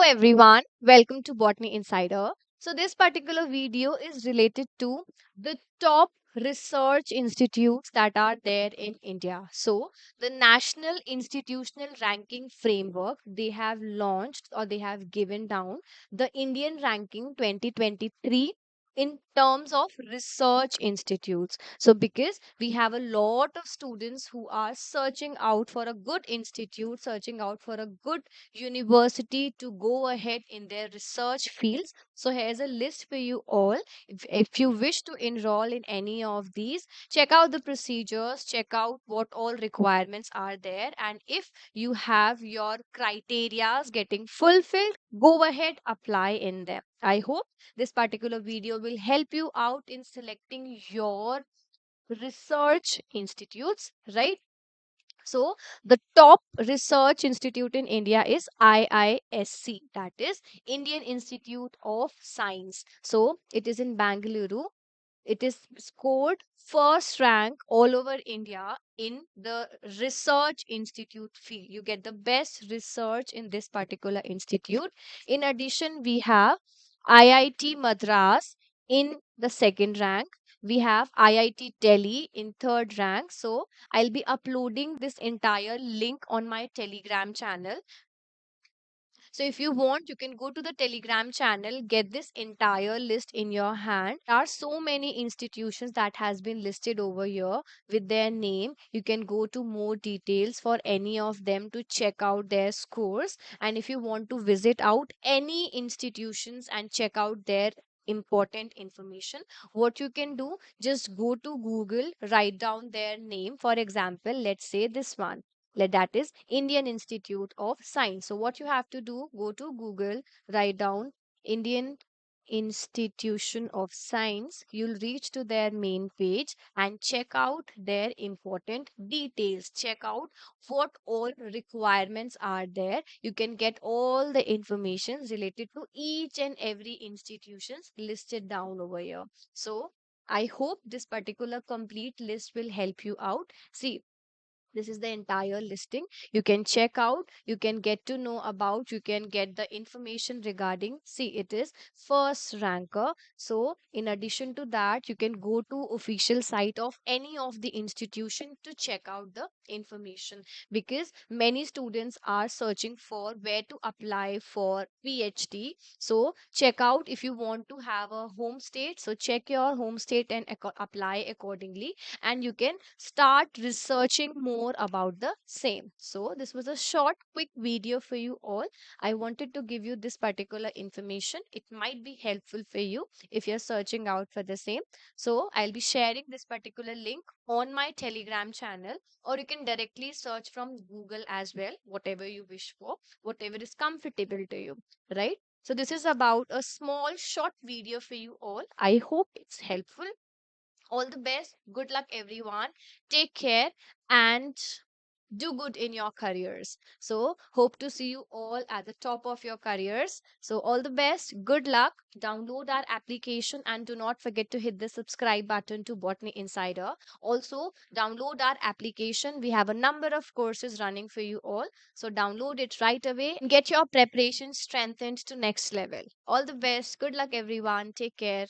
everyone, welcome to Botany Insider. So this particular video is related to the top research institutes that are there in India. So the National Institutional Ranking Framework, they have launched or they have given down the Indian ranking 2023 in terms of research institutes. So because we have a lot of students who are searching out for a good institute, searching out for a good university to go ahead in their research fields. So here's a list for you all. If you wish to enroll in any of these, check out the procedures, check out what all requirements are there. And if you have your criterias getting fulfilled, go ahead, apply in them. I hope this particular video will help you out in selecting your research institutes, right? So, the top research institute in India is IISC, that is Indian Institute of Science. So, it is in Bangalore. It is scored first rank all over India in the research institute field. You get the best research in this particular institute. In addition, we have IIT Madras in the second rank. We have IIT Delhi in third rank. So I'll be uploading this entire link on my Telegram channel. So if you want, you can go to the Telegram channel, get this entire list in your hand. There are so many institutions that has been listed over here with their name. You can go to more details for any of them to check out their scores. And if you want to visit out any institutions and check out their important information, what you can do, just go to Google, write down their name. For example, let's say this one, that is Indian Institute of Science. So what you have to do, go to Google, write down Indian Institution of Science. You'll reach to their main page and check out their important details. Check out what all requirements are there. You can get all the information related to each and every institutions listed down over here. So I hope this particular complete list will help you out. See, this is the entire listing. You can check out, you can get to know about, you can get the information regarding. See, it is first ranker. So in addition to that, you can go to official site of any of the institution to check out the information, because many students are searching for where to apply for PhD. So check out, if you want to have a home state, so check your home state and apply accordingly, and you can start researching more about the same. So this was a short quick video for you all. I wanted to give you this particular information. It might be helpful for you if you're searching out for the same. So I'll be sharing this particular link on my Telegram channel, or you can directly search from Google as well, whatever you wish for, whatever is comfortable to you, right? So this is about a small short video for you all. I hope it's helpful. All the best. Good luck, everyone. Take care and do good in your careers. So, hope to see you all at the top of your careers. So, all the best. Good luck. Download our application and do not forget to hit the subscribe button to Botany Insider. Also, download our application. We have a number of courses running for you all. So, download it right away and get your preparation strengthened to next level. All the best. Good luck, everyone. Take care.